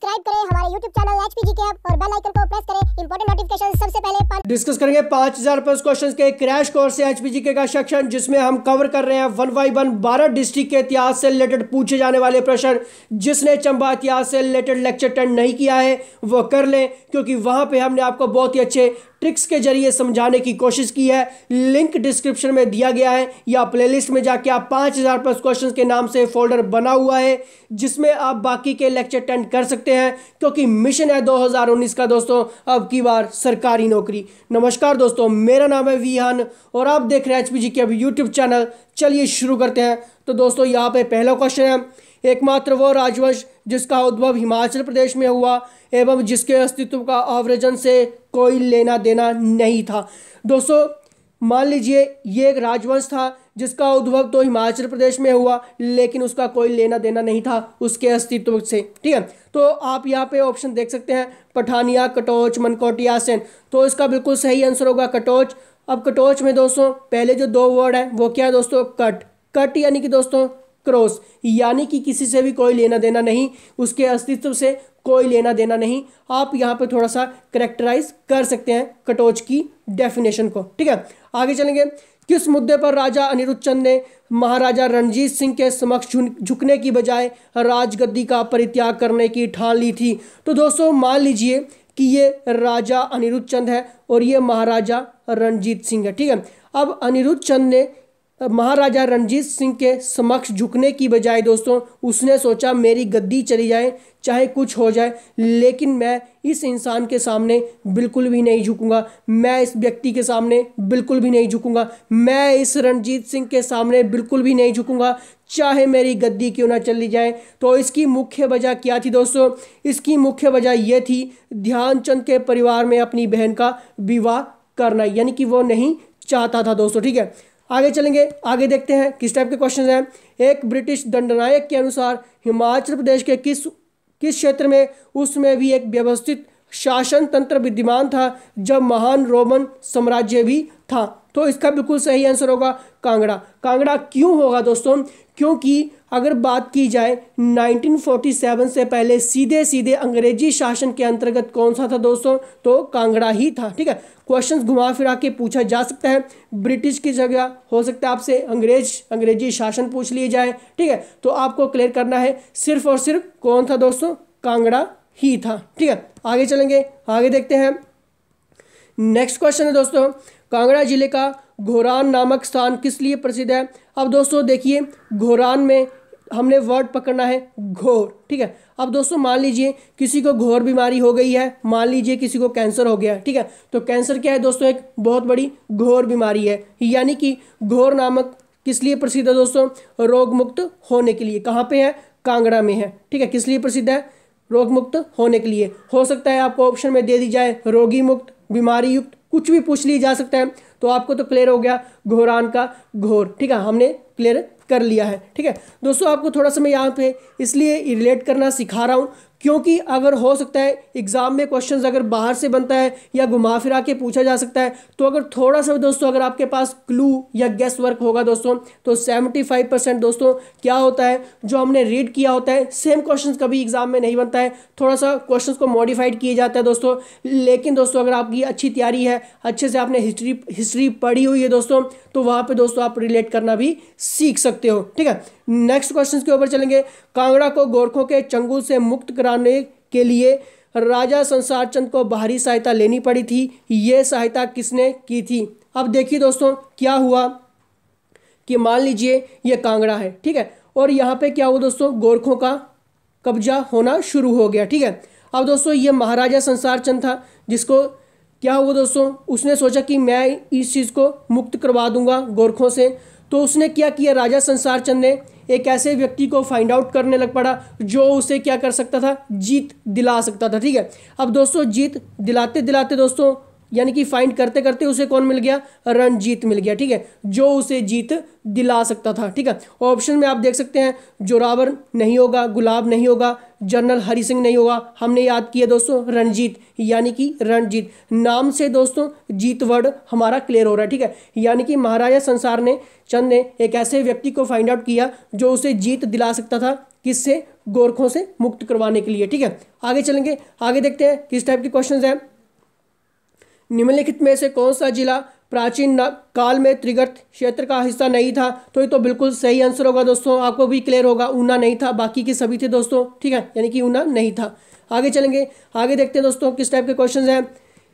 Subscribe करें हमारे YouTube channel HPG के और बेल आइकन को प्रेस करें इंपॉर्टेंट नोटिफिकेशन सबसे पहले पाने। डिस्कस करेंगे 5000 प्लस क्वेश्चंस के क्रैश कोर्स से HPG के का सेक्शन, जिसमें हम कवर कर रहे हैं 1 बाय 1 12 डिस्ट्रिक्ट के इतिहास से रिलेटेड पूछे जाने वाले प्रश्न। जिसने चंबा इतिहास से रिलेटेड लेक्चर अटेंड नहीं किया है वो कर लें, क्योंकि वहां पे हमने आपको बहुत ही अच्छे ट्रिक्स के जरिए समझाने की कोशिश की है। लिंक डिस्क्रिप्शन में दिया गया है या प्लेलिस्ट में जाके आप 5000 प्लस क्वेश्चंस के नाम से फोल्डर बना हुआ है, जिसमें आप बाकी के लेक्चर अटेंड कर सकते हैं, क्योंकि मिशन है 2019 का दोस्तों अब की बार सरकारी नौकरी। नमस्कार दोस्तों, मेरा नाम है विहान और आप देख रहे हैं HPG के अब यूट्यूब चैनल। चलिए शुरू करते हैं। तो दोस्तों यहाँ पे पहला क्वेश्चन है, एकमात्र वो राजवंश जिसका उद्भव हिमाचल प्रदेश में हुआ एवं जिसके अस्तित्व का आव्रजन से कोई लेना देना नहीं था। दोस्तों मान लीजिए ये एक राजवंश था जिसका उद्भव तो हिमाचल प्रदेश में हुआ, लेकिन उसका कोई लेना देना नहीं था उसके अस्तित्व से। ठीक है, तो आप यहाँ पे ऑप्शन देख सकते हैं, पठानिया, कटोच, मनकोटिया, सेन। तो इसका बिल्कुल सही आंसर होगा कटोच। अब कटोच में दोस्तों पहले जो दो वर्ड है वो क्या है दोस्तों, कट। कट यानी कि दोस्तों क्रॉस, यानी कि किसी से भी कोई लेना देना नहीं, उसके अस्तित्व से कोई लेना देना नहीं। आप यहाँ पे थोड़ा सा करेक्टराइज कर सकते हैं कटोच की डेफिनेशन को। ठीक है, आगे चलेंगे। किस मुद्दे पर राजा अनिरुद्ध चंद ने महाराजा रणजीत सिंह के समक्ष झुकने की बजाय राजगद्दी का परित्याग करने की ठान ली थी? तो दोस्तों मान लीजिए कि ये राजा अनिरुद्ध चंद है और ये महाराजा रणजीत सिंह है। ठीक है, अब अनिरुद्ध चंद ने महाराजा रणजीत सिंह के समक्ष झुकने की बजाय दोस्तों उसने सोचा मेरी गद्दी चली जाए चाहे कुछ हो जाए, लेकिन मैं इस इंसान के सामने बिल्कुल भी नहीं झुकूंगा, मैं इस व्यक्ति के सामने बिल्कुल भी नहीं झुकूंगा, मैं इस रणजीत सिंह के सामने बिल्कुल भी नहीं झुकूंगा, चाहे मेरी गद्दी क्यों ना चली जाए। तो इसकी मुख्य वजह क्या थी दोस्तों? इसकी मुख्य वजह यह थी ध्यानचंद के परिवार में अपनी बहन का विवाह करना, यानी कि वो नहीं चाहता था दोस्तों। ठीक है, आगे चलेंगे, आगे देखते हैं किस टाइप के क्वेश्चन हैं। एक ब्रिटिश दंडनायक के अनुसार हिमाचल प्रदेश के किस क्षेत्र में उसमें भी एक व्यवस्थित शासन तंत्र विद्यमान था जब महान रोमन साम्राज्य भी था? तो इसका बिल्कुल सही आंसर होगा कांगड़ा। कांगड़ा क्यों होगा दोस्तों? क्योंकि अगर बात की जाए 1947 से पहले सीधे सीधे अंग्रेजी शासन के अंतर्गत कौन सा था दोस्तों? तो कांगड़ा ही था। ठीक है, क्वेश्चंस घुमा फिरा के पूछा जा सकता है, ब्रिटिश की जगह हो सकता है आपसे अंग्रेजी शासन पूछ लिए जाए। ठीक है, तो आपको क्लियर करना है सिर्फ और सिर्फ कौन था दोस्तों? कांगड़ा ही था। ठीक है, आगे चलेंगे, आगे देखते हैं। नेक्स्ट क्वेश्चन है दोस्तों, कांगड़ा जिले का घोरान नामक स्थान किस लिए प्रसिद्ध है? अब दोस्तों देखिए, घोरान में हमने वर्ड पकड़ना है घोर। ठीक है, अब दोस्तों मान लीजिए किसी को घोर बीमारी हो गई है, मान लीजिए किसी को कैंसर हो गया है। ठीक है, तो कैंसर क्या है दोस्तों? एक बहुत बड़ी घोर बीमारी है, यानी कि घोर नामक किस लिए प्रसिद्ध है दोस्तों? रोग मुक्त होने के लिए। कहाँ पे है? कांगड़ा में है। ठीक है, किस लिए प्रसिद्ध है? रोग मुक्त होने के लिए। हो सकता है आपको ऑप्शन में दे दी जाए रोगी मुक्त, बीमारी युक्त, कुछ भी पूछ लिया जा सकता है। तो आपको तो क्लियर हो गया घोरान का घोर। ठीक है, हमने क्लियर कर लिया है। ठीक है दोस्तों, आपको थोड़ा सा मैं यहाँ पे इसलिए रिलेट करना सिखा रहा हूँ क्योंकि अगर हो सकता है एग्जाम में क्वेश्चंस अगर बाहर से बनता है या घुमा फिरा के पूछा जा सकता है, तो अगर थोड़ा सा दोस्तों अगर आपके पास क्लू या गेस वर्क होगा दोस्तों, तो 75% दोस्तों क्या होता है जो हमने रीड किया होता है सेम क्वेश्चंस कभी एग्जाम में नहीं बनता है, थोड़ा सा क्वेश्चंस को मॉडिफाइड किया जाता है दोस्तों। लेकिन दोस्तों अगर आपकी अच्छी तैयारी है, अच्छे से आपने हिस्ट्री पढ़ी हुई है दोस्तों, तो वहाँ पर दोस्तों आप रिलेट करना भी सीख सकते हो। ठीक है, नेक्स्ट क्वेश्चन के ऊपर चलेंगे। कांगड़ा को गोरखों के चंगुल से मुक्त कराने के लिए राजा संसार चंद को बाहरी सहायता लेनी पड़ी थी, ये सहायता किसने की थी? अब देखिए दोस्तों क्या हुआ कि मान लीजिए ये कांगड़ा है। ठीक है, और यहाँ पे क्या हुआ दोस्तों? गोरखों का कब्जा होना शुरू हो गया। ठीक है, अब दोस्तों ये महाराजा संसार चंद था, जिसको क्या हुआ दोस्तों? उसने सोचा कि मैं इस चीज़ को मुक्त करवा दूंगा गोरखों से। तो उसने क्या किया? राजा संसार चंद ने एक ऐसे व्यक्ति को फाइंड आउट करने लग पड़ा जो उसे क्या कर सकता था? जीत दिला सकता था। ठीक है, अब दोस्तों जीत दिलाते दिलाते दोस्तों यानी कि फाइंड करते करते उसे कौन मिल गया? रणजीत मिल गया। ठीक है, जो उसे जीत दिला सकता था। ठीक है, ऑप्शन में आप देख सकते हैं जोरावर नहीं होगा, गुलाब नहीं होगा, जनरल हरि सिंह नहीं होगा, हमने याद किया दोस्तों रणजीत, यानी कि रणजीत नाम से दोस्तों जीत वर्ड हमारा क्लियर हो रहा है। ठीक है, यानी कि महाराजा संसार ने चंद ने एक ऐसे व्यक्ति को फाइंड आउट किया जो उसे जीत दिला सकता था किससे, गोरखों से मुक्त करवाने के लिए। ठीक है, आगे चलेंगे, आगे देखते हैं किस टाइप के क्वेश्चन हैं। निम्नलिखित में से कौन सा जिला प्राचीन काल में त्रिगर्त क्षेत्र का हिस्सा नहीं था? तो ये तो बिल्कुल सही आंसर होगा दोस्तों, आपको भी क्लियर होगा, ऊना नहीं था, बाकी के सभी थे दोस्तों। ठीक है, यानी कि ऊना नहीं था। आगे चलेंगे, आगे देखते हैं दोस्तों किस टाइप के क्वेश्चन हैं।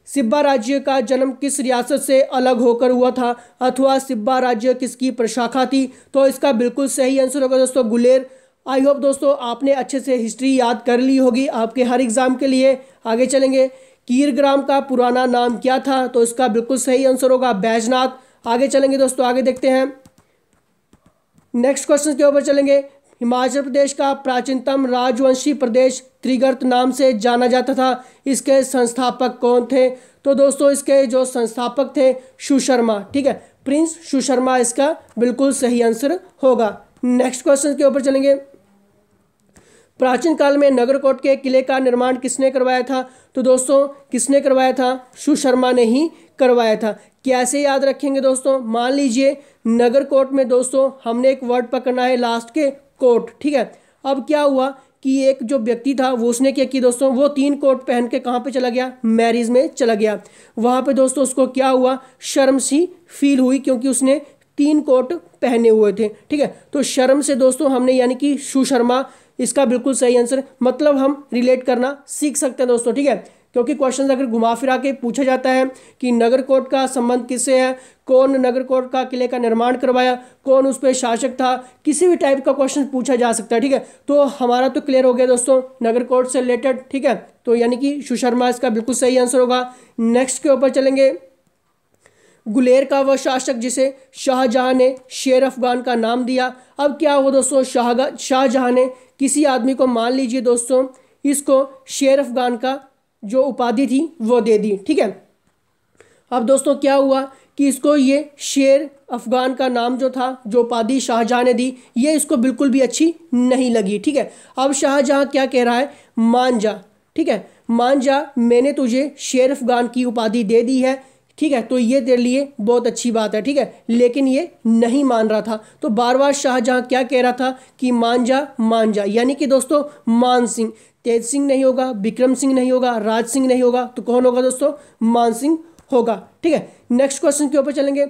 सिब्बा राज्य का जन्म किस रियासत से अलग होकर हुआ था, अथवा सिब्बा राज्य किसकी प्रशाखा थी? तो इसका बिल्कुल सही आंसर होगा दोस्तों गुलेर। आई होप दोस्तों आपने अच्छे से हिस्ट्री याद कर ली होगी आपके हर एग्जाम के लिए। आगे चलेंगे, कीरग्राम का पुराना नाम क्या था? तो इसका बिल्कुल सही आंसर होगा बैजनाथ। आगे चलेंगे दोस्तों, आगे देखते हैं नेक्स्ट क्वेश्चन के ऊपर चलेंगे। हिमाचल प्रदेश का प्राचीनतम राजवंशी प्रदेश त्रिगर्त नाम से जाना जाता था, इसके संस्थापक कौन थे? तो दोस्तों इसके जो संस्थापक थे सुशर्मा। ठीक है, प्रिंस सुशर्मा इसका बिल्कुल सही आंसर होगा। नेक्स्ट क्वेश्चन के ऊपर चलेंगे। प्राचीन काल में नगरकोट के किले का निर्माण किसने करवाया था? तो दोस्तों किसने करवाया था? सुशर्मा ने ही करवाया था। कैसे याद रखेंगे दोस्तों? मान लीजिए नगरकोट में दोस्तों हमने एक वर्ड पकड़ना है लास्ट के कोट। ठीक है, अब क्या हुआ कि एक जो व्यक्ति था वो उसने क्या किया दोस्तों, वो 3 कोट पहन के कहाँ पे चला गया? मैरिज में चला गया। वहाँ पे दोस्तों उसको क्या हुआ, शर्म सी फील हुई, क्योंकि उसने 3 कोट पहने हुए थे। ठीक है, तो शर्म से दोस्तों हमने यानी कि सुशर्मा, इसका बिल्कुल सही आंसर, मतलब हम रिलेट करना सीख सकते हैं दोस्तों। ठीक है, क्योंकि क्वेश्चन अगर घुमा फिरा के पूछा जाता है कि नगरकोट का संबंध किससे है, कौन नगरकोट का किले का निर्माण करवाया, कौन उस पर शासक था, किसी भी टाइप का क्वेश्चन पूछा जा सकता है। ठीक है, तो हमारा तो क्लियर हो गया दोस्तों नगरकोट से रिलेटेड। ठीक है, तो यानी कि सुशर्मा इसका बिल्कुल सही आंसर होगा। नेक्स्ट के ऊपर चलेंगे। गुलेर का वह शासक जिसे शाहजहां ने शेर अफगान का नाम दिया। अब क्या हुआ दोस्तों, शाहजहां ने किसी आदमी को, मान लीजिए दोस्तों इसको शेर अफगान का जो उपाधि थी वो दे दी। ठीक है, अब दोस्तों क्या हुआ कि इसको ये शेर अफगान का नाम जो था, जो उपाधि शाहजहां ने दी, ये इसको बिल्कुल भी अच्छी नहीं लगी। ठीक है, अब शाहजहां क्या कह रहा है, मान जा। ठीक है, मान जा, मैंने तुझे शेर अफगान की उपाधि दे दी है। ठीक है, तो ये तेरे लिए बहुत अच्छी बात है। ठीक है, लेकिन ये नहीं मान रहा था, तो बार बार शाहजहां क्या कह रहा था कि मान जा मान जा, यानी कि दोस्तों मान सिंह, तेज सिंह नहीं होगा, विक्रम सिंह नहीं होगा, राज सिंह नहीं होगा, तो कौन होगा दोस्तों, मान सिंह होगा। ठीक है, नेक्स्ट क्वेश्चन के ऊपर चलेंगे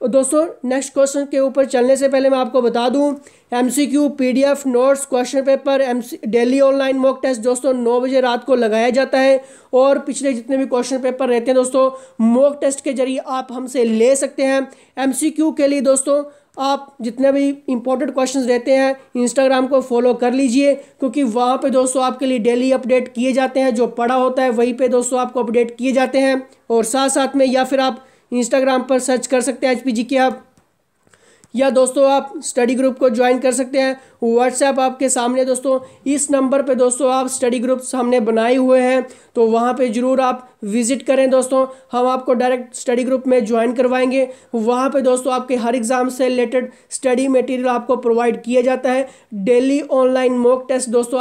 दोस्तों। नेक्स्ट क्वेश्चन के ऊपर चलने से पहले मैं आपको बता दूं, MCQ, PDF, notes, question paper, daily online mock test दोस्तों 9 बजे रात को लगाया जाता है। और पिछले जितने भी क्वेश्चन पेपर रहते हैं दोस्तों मॉक टेस्ट के जरिए आप हमसे ले सकते हैं। एमसीक्यू के लिए दोस्तों आप जितने भी इंपॉर्टेंट क्वेश्चंस रहते हैं इंस्टाग्राम को फॉलो कर लीजिए, क्योंकि वहाँ पे दोस्तों आपके लिए डेली अपडेट किए जाते हैं। जो पढ़ा होता है वहीं पे दोस्तों आपको अपडेट किए जाते हैं। और साथ साथ में या फिर आप इंस्टाग्राम पर सर्च कर सकते हैं एचपीजी के आप, या दोस्तों आप स्टडी ग्रुप को ज्वाइन कर सकते हैं। व्हाट्सएप आपके सामने दोस्तों, इस नंबर पे दोस्तों आप स्टडी ग्रुप सामने बनाए हुए हैं, तो वहाँ पे ज़रूर आप विजिट करें दोस्तों। हम आपको डायरेक्ट स्टडी ग्रुप में ज्वाइन करवाएंगे। वहाँ पे दोस्तों आपके हर एग्ज़ाम से रिलेटेड स्टडी मटेरियल आपको प्रोवाइड किया जाता है। डेली ऑनलाइन मॉक टेस्ट दोस्तों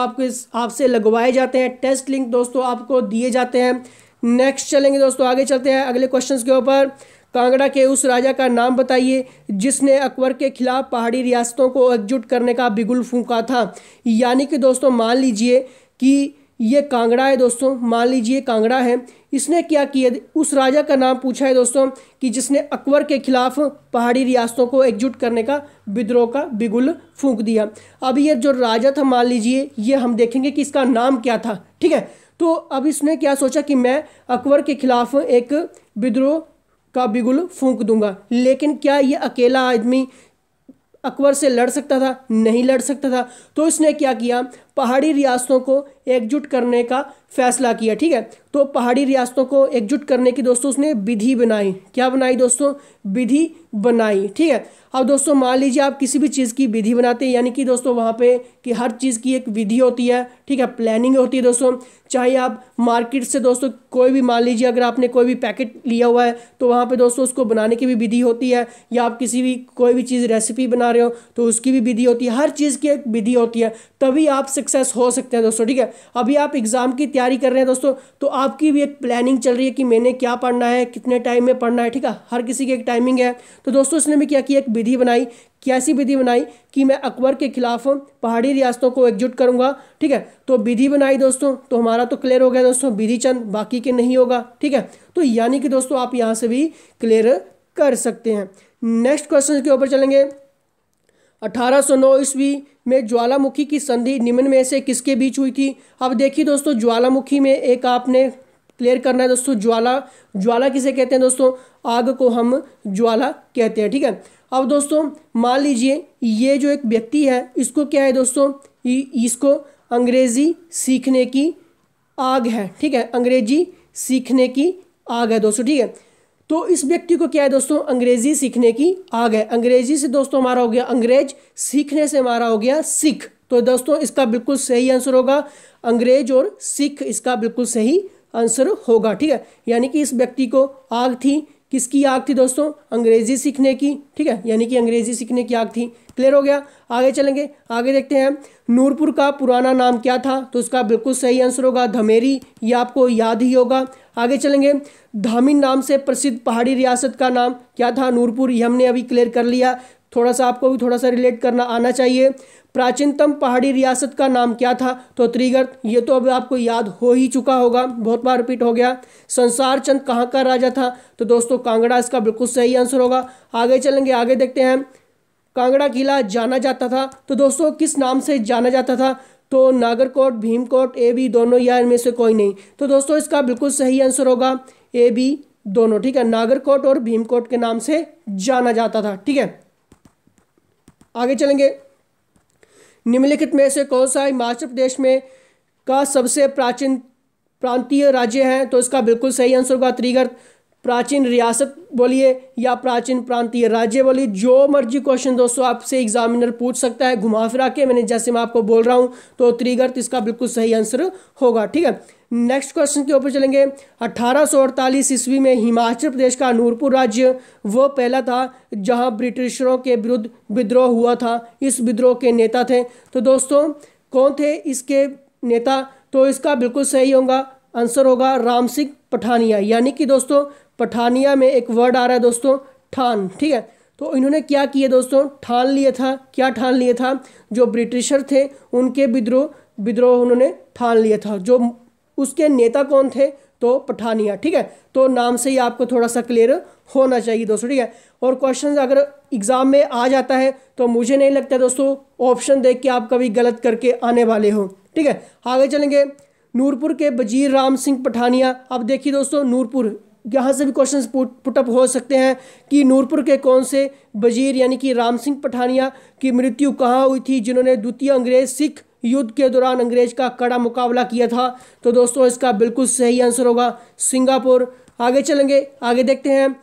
आपसे लगवाए जाते हैं। टेस्ट लिंक दोस्तों आपको दिए जाते हैं। नेक्स्ट चलेंगे दोस्तों, आगे चलते हैं अगले क्वेश्चन के ऊपर। कांगड़ा के उस राजा का नाम बताइए जिसने अकबर के खिलाफ पहाड़ी रियासतों को एकजुट करने का बिगुल फूंका था। यानी कि दोस्तों मान लीजिए कि ये कांगड़ा है दोस्तों, मान लीजिए कांगड़ा है, इसने क्या किया, उस राजा का नाम पूछा है दोस्तों कि जिसने अकबर के खिलाफ पहाड़ी रियासतों को एकजुट करने का विद्रोह का बिगुल फूंक दिया। अब ये जो राजा था मान लीजिए, ये हम देखेंगे कि इसका नाम क्या था। ठीक है, तो अब इसने क्या सोचा कि मैं अकबर के खिलाफ एक विद्रोह का बिगुल फूंक दूंगा। लेकिन क्या ये अकेला आदमी अकबर से लड़ सकता था? नहीं लड़ सकता था। तो इसने क्या किया, पहाड़ी रियासतों को एकजुट करने का फैसला किया। ठीक है, तो पहाड़ी रियासतों को एकजुट करने की दोस्तों उसने विधि बनाई। क्या बनाई दोस्तों? विधि बनाई। ठीक है, अब दोस्तों मान लीजिए आप किसी भी चीज़ की विधि बनाते हैं, यानी कि दोस्तों वहाँ पे कि हर चीज़ की एक विधि होती है। ठीक है, प्लानिंग होती है दोस्तों। चाहे आप मार्केट से दोस्तों कोई भी, मान लीजिए अगर आपने कोई भी पैकेट लिया हुआ है तो वहाँ पे दोस्तों उसको बनाने की भी विधि होती है, या आप किसी भी कोई भी चीज़ रेसिपी बना रहे हो तो उसकी भी विधि होती है। हर चीज़ की एक विधि होती है, तभी आप सक्सेस हो सकते हैं दोस्तों। ठीक है, अभी आप एग्ज़ाम की तैयारी कर रहे हैं दोस्तों, तो आपकी भी एक प्लानिंग चल रही है कि मैंने क्या पढ़ना है, कितने टाइम में पढ़ना है। ठीक है, हर किसी की एक टाइमिंग है। तो दोस्तों इसने भी क्या किया, एक विधि बनाई। कैसी विधि बनाई कि मैं अकबर के खिलाफ पहाड़ी रियासतों को एकजुट करूंगा। ठीक है, तो विधि बनाई दोस्तों, तो हमारा तो क्लियर हो गया दोस्तों, विधि चंद, बाकी के नहीं होगा। ठीक है, तो यानी कि दोस्तों आप यहाँ से भी क्लियर कर सकते हैं। नेक्स्ट क्वेश्चन के ऊपर चलेंगे। 1809 ईस्वी में ज्वालामुखी की संधि निम्न में से किसके बीच हुई थी। अब देखिए दोस्तों, ज्वालामुखी में एक आपने क्लियर करना है दोस्तों, ज्वाला किसे कहते हैं दोस्तों, आग को हम ज्वाला कहते हैं। ठीक है, अब दोस्तों मान लीजिए ये जो एक व्यक्ति है, इसको क्या है दोस्तों, इसको अंग्रेजी सीखने की आग है। ठीक है, अंग्रेजी सीखने की आग है दोस्तों। ठीक है, तो इस व्यक्ति को क्या है दोस्तों, अंग्रेजी सीखने की आग है। अंग्रेजी से दोस्तों हमारा हो गया अंग्रेज, सीखने से हमारा हो गया सिख। तो दोस्तों इसका बिल्कुल सही आंसर होगा अंग्रेज और सिख, इसका बिल्कुल सही आंसर होगा। ठीक है, यानी कि इस व्यक्ति को आग थी, किसकी आग थी दोस्तों, अंग्रेजी सीखने की। ठीक है, यानी कि अंग्रेजी सीखने की आग थी। क्लियर हो गया, आगे चलेंगे, आगे देखते हैं। नूरपुर का पुराना नाम क्या था, तो इसका बिल्कुल सही आंसर होगा धमेरी, ये आपको याद ही होगा। आगे चलेंगे, धामिन नाम से प्रसिद्ध पहाड़ी रियासत का नाम क्या था, नूरपुर, ये हमने अभी क्लियर कर लिया। थोड़ा सा आपको भी थोड़ा सा रिलेट करना आना चाहिए। प्राचीनतम पहाड़ी रियासत का नाम क्या था, तो त्रिगर्त, ये तो अब आपको याद हो ही चुका होगा, बहुत बार रिपीट हो गया। संसार चंद कहाँ का राजा था, तो दोस्तों कांगड़ा, इसका बिल्कुल सही आंसर होगा। आगे चलेंगे, आगे देखते हैं। कांगड़ा किला जाना जाता था, तो दोस्तों किस नाम से जाना जाता था, तो नागरकोट, भीमकोट, ए बी दोनों, या इनमें से कोई नहीं। तो दोस्तों इसका बिल्कुल सही आंसर होगा ए बी दोनों। ठीक है, नागरकोट और भीमकोट के नाम से जाना जाता था। ठीक है, आगे चलेंगे। निम्नलिखित में से कौन सा हिमाचल प्रदेश में का सबसे प्राचीन प्रांतीय राज्य है, तो इसका बिल्कुल सही आंसर होगा त्रिगर्त। प्राचीन रियासत बोलिए या प्राचीन प्रांतीय राज्य बोलिए, जो मर्जी क्वेश्चन दोस्तों आपसे एग्जामिनर पूछ सकता है घुमा फिरा के, जैसे मैं आपको बोल रहा हूं, तो त्रिगर्त इसका बिल्कुल सही आंसर होगा। ठीक है, नेक्स्ट क्वेश्चन के ऊपर चलेंगे। 1848 ईस्वी में हिमाचल प्रदेश का नूरपुर राज्य वो पहला था जहां ब्रिटिशरों के विरुद्ध विद्रोह हुआ था। इस विद्रोह के नेता थे, तो दोस्तों कौन थे इसके नेता, तो इसका बिल्कुल सही होगा आंसर होगा राम सिंह पठानिया। यानी कि दोस्तों पठानिया में एक वर्ड आ रहा है दोस्तों, ठान। ठीक है, तो इन्होंने क्या किया दोस्तों, ठान लिए था। क्या ठान लिए था, जो ब्रिटिशर थे उनके विद्रोह उन्होंने ठान लिया था। जो उसके नेता कौन थे, तो पठानिया। ठीक है, तो नाम से ही आपको थोड़ा सा क्लियर होना चाहिए दोस्तों। ठीक है, और क्वेश्चन अगर एग्जाम में आ जाता है तो मुझे नहीं लगता दोस्तों ऑप्शन देख के आप कभी गलत करके आने वाले हो। ठीक है, आगे चलेंगे। नूरपुर के वजीर राम सिंह पठानिया। अब देखिए दोस्तों, नूरपुर, यहाँ से भी क्वेश्चन पुटअप हो सकते हैं कि नूरपुर के कौन से वजीर यानी कि राम सिंह पठानिया की मृत्यु कहाँ हुई थी, जिन्होंने द्वितीय अंग्रेज सिख युद्ध के दौरान अंग्रेज का कड़ा मुकाबला किया था, तो दोस्तों इसका बिल्कुल सही आंसर होगा सिंगापुर। आगे चलेंगे, आगे देखते हैं।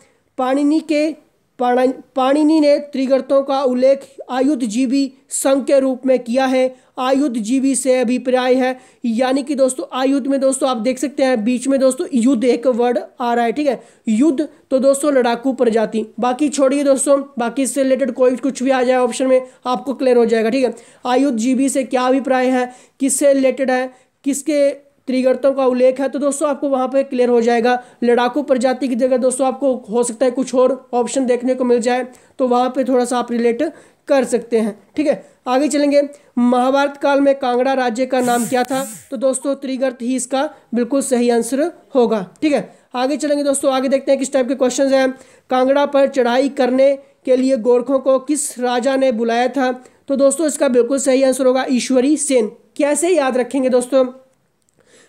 पाणिनि ने त्रिगर्तों का उल्लेख आयुधजीवी संघ के रूप में किया है। आयुधजीवी से अभिप्राय है, यानी कि दोस्तों आयुध में दोस्तों आप देख सकते हैं बीच में दोस्तों युद्ध एक वर्ड आ रहा है। ठीक है, युद्ध तो दोस्तों लड़ाकू प्रजाति, बाकी छोड़िए दोस्तों, बाकी इससे रिलेटेड कोई कुछ भी आ जाए ऑप्शन में आपको क्लियर हो जाएगा। ठीक है, आयुधजीवी से क्या अभिप्राय है, किससे रिलेटेड है, किसके त्रिगर्तों का उल्लेख है, तो दोस्तों आपको वहां पे क्लियर हो जाएगा। लड़ाकू प्रजाति की जगह दोस्तों आपको हो सकता है कुछ और ऑप्शन देखने को मिल जाए, तो वहां पे थोड़ा सा आप रिलेट कर सकते हैं। ठीक है, आगे चलेंगे। महाभारत काल में कांगड़ा राज्य का नाम क्या था, तो दोस्तों त्रिगर्त ही इसका बिल्कुल सही आंसर होगा। ठीक है, आगे चलेंगे दोस्तों, आगे देखते हैं किस टाइप के क्वेश्चन हैं। कांगड़ा पर चढ़ाई करने के लिए गोरखों को किस राजा ने बुलाया था, तो दोस्तों इसका बिल्कुल सही आंसर होगा ईश्वरी सेन। कैसे याद रखेंगे दोस्तों,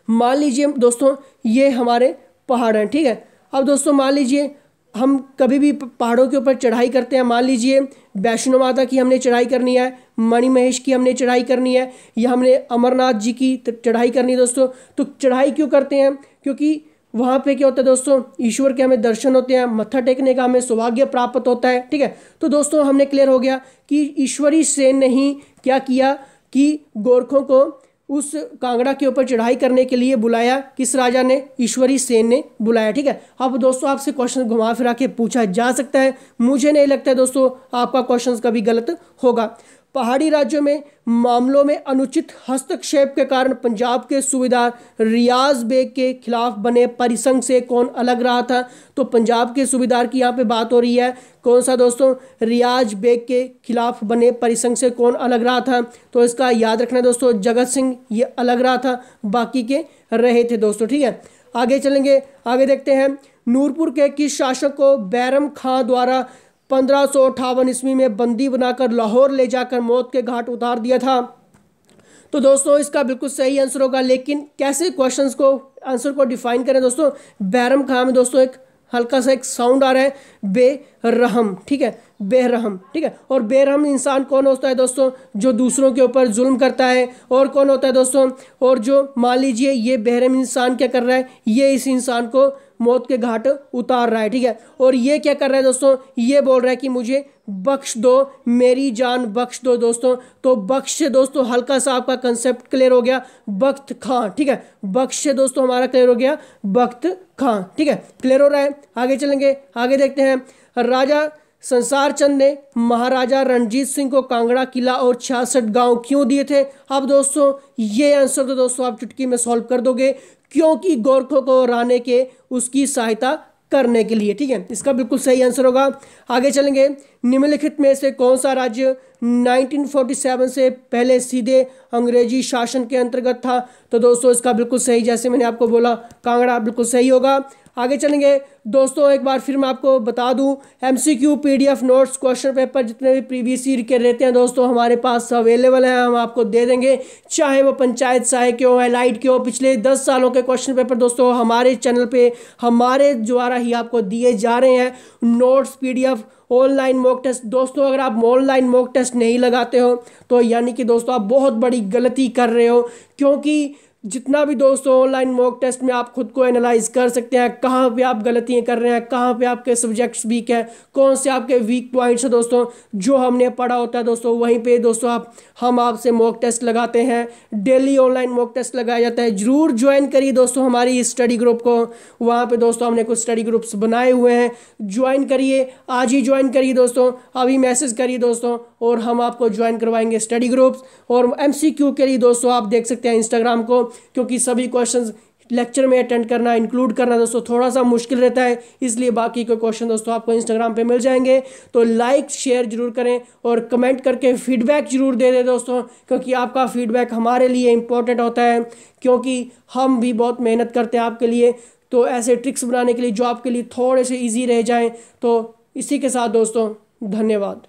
मान लीजिए दोस्तों ये हमारे पहाड़ हैं। ठीक है, अब दोस्तों मान लीजिए हम कभी भी पहाड़ों के ऊपर चढ़ाई करते हैं, मान लीजिए वैष्णो माता की हमने चढ़ाई करनी है, मणिमहेश की हमने चढ़ाई करनी है, या हमने अमरनाथ जी की चढ़ाई करनी है दोस्तों। तो चढ़ाई क्यों करते हैं, क्योंकि वहाँ पे क्या होता है दोस्तों, ईश्वर के हमें दर्शन होते हैं, मत्था टेकने का हमें सौभाग्य प्राप्त होता है। ठीक है, तो दोस्तों हमने क्लियर हो गया कि ईश्वरी सेन ने ही क्या किया कि गोरखों को उस कांगड़ा के ऊपर चढ़ाई करने के लिए बुलाया। किस राजा ने, ईश्वरी सेन ने बुलाया। ठीक है, अब दोस्तों आपसे क्वेश्चन घुमा फिरा के पूछा जा सकता है, मुझे नहीं लगता है दोस्तों आपका क्वेश्चन कभी गलत होगा। पहाड़ी राज्यों में मामलों में अनुचित हस्तक्षेप के कारण पंजाब के सूबेदार रियाज बेग के खिलाफ बने परिसंघ से कौन अलग रहा था? तो पंजाब के सूबेदार की यहाँ पे बात हो रही है। कौन सा दोस्तों? रियाज बेग के खिलाफ बने परिसंघ से कौन अलग रहा था? तो इसका याद रखना दोस्तों, जगत सिंह ये अलग रहा था, बाकी के रहे थे दोस्तों। ठीक है, आगे चलेंगे, आगे देखते हैं। नूरपुर के किस शासक को बैरम खां द्वारा 1558 ईस्वी में बंदी बनाकर लाहौर ले जाकर मौत के घाट उतार दिया था? तो दोस्तों इसका बिल्कुल सही आंसर होगा, लेकिन कैसे क्वेश्चंस को आंसर को डिफाइन करें दोस्तों? बैरम खां में दोस्तों एक हल्का सा एक साउंड आ रहा है, बेरहम। ठीक है, बेरहम। ठीक है, और बेरहम इंसान कौन होता है दोस्तों? जो दूसरों के ऊपर जुल्म करता है। और कौन होता है दोस्तों? और जो मान लीजिए ये बेरहम इंसान क्या कर रहा है, ये इस इंसान को मौत के घाट उतार रहा है। ठीक है, और ये क्या कर रहा है दोस्तों? ये बोल रहा है कि मुझे बख्श दो, मेरी जान बख्श दो दोस्तों। तो बख्श से दोस्तों हल्का सा आपका कंसेप्ट क्लियर हो गया, बख्त खां। ठीक है, बख्श से दोस्तों हमारा क्लियर हो गया, बख्त खां। ठीक है, क्लियर हो रहा है। आगे चलेंगे, आगे देखते हैं। राजा संसार चंद ने महाराजा रणजीत सिंह को कांगड़ा किला और 66 गांव क्यों दिए थे? अब दोस्तों ये आंसर तो दोस्तों आप चुटकी में सॉल्व कर दोगे, क्योंकि गोरखों को हराने के उसकी सहायता करने के लिए। ठीक है, इसका बिल्कुल सही आंसर होगा। आगे चलेंगे। निम्नलिखित में से कौन सा राज्य 1947 से पहले सीधे अंग्रेजी शासन के अंतर्गत था? तो दोस्तों इसका बिल्कुल सही, जैसे मैंने आपको बोला, कांगड़ा बिल्कुल सही होगा। आगे चलेंगे दोस्तों, एक बार फिर मैं आपको बता दूं, MCQ PDF notes question paper जितने भी प्रीवियस ईयर के रहते हैं दोस्तों हमारे पास अवेलेबल हैं, हम आपको दे देंगे। चाहे वो पंचायत सहायक के हो, एलाइड के हो, पिछले 10 सालों के क्वेश्चन पेपर दोस्तों हमारे चैनल पे हमारे द्वारा ही आपको दिए जा रहे हैं। Notes, PDF, online mock test. दोस्तों अगर आप ऑनलाइन मॉक टेस्ट नहीं लगाते हो तो यानी कि दोस्तों आप बहुत बड़ी गलती कर रहे हो, क्योंकि जितना भी दोस्तों ऑनलाइन मॉक टेस्ट में आप खुद को एनालाइज कर सकते हैं कहाँ पे आप गलतियाँ कर रहे हैं, कहाँ पे आपके सब्जेक्ट्स वीक है, कौन से आपके वीक पॉइंट्स हैं दोस्तों। जो हमने पढ़ा होता है दोस्तों वहीं पे दोस्तों हम आपसे मॉक टेस्ट लगाते हैं। डेली ऑनलाइन मॉक टेस्ट लगाया जाता है। जरूर ज्वाइन करिए दोस्तों हमारी स्टडी ग्रुप को, वहाँ पे दोस्तों हमने कुछ स्टडी ग्रुप्स बनाए हुए हैं, ज्वाइन करिए, आज ही ज्वाइन करिए दोस्तों, अभी मैसेज करिए दोस्तों और हम आपको ज्वाइन करवाएंगे स्टडी ग्रुप्स। और एमसीक्यू के लिए दोस्तों आप देख सकते हैं इंस्टाग्राम को, क्योंकि सभी क्वेश्चंस लेक्चर में अटेंड करना, इंक्लूड करना दोस्तों थोड़ा सा मुश्किल रहता है, इसलिए बाकी के क्वेश्चन दोस्तों आपको इंस्टाग्राम पे मिल जाएंगे। तो लाइक शेयर जरूर करें और कमेंट करके फीडबैक जरूर दे दें दोस्तों, क्योंकि आपका फीडबैक हमारे लिए इंपॉर्टेंट होता है, क्योंकि हम भी बहुत मेहनत करते हैं आपके लिए। तो ऐसे ट्रिक्स बनाने के लिए जो आपके लिए थोड़े से ईजी रह जाएँ। तो इसी के साथ दोस्तों धन्यवाद।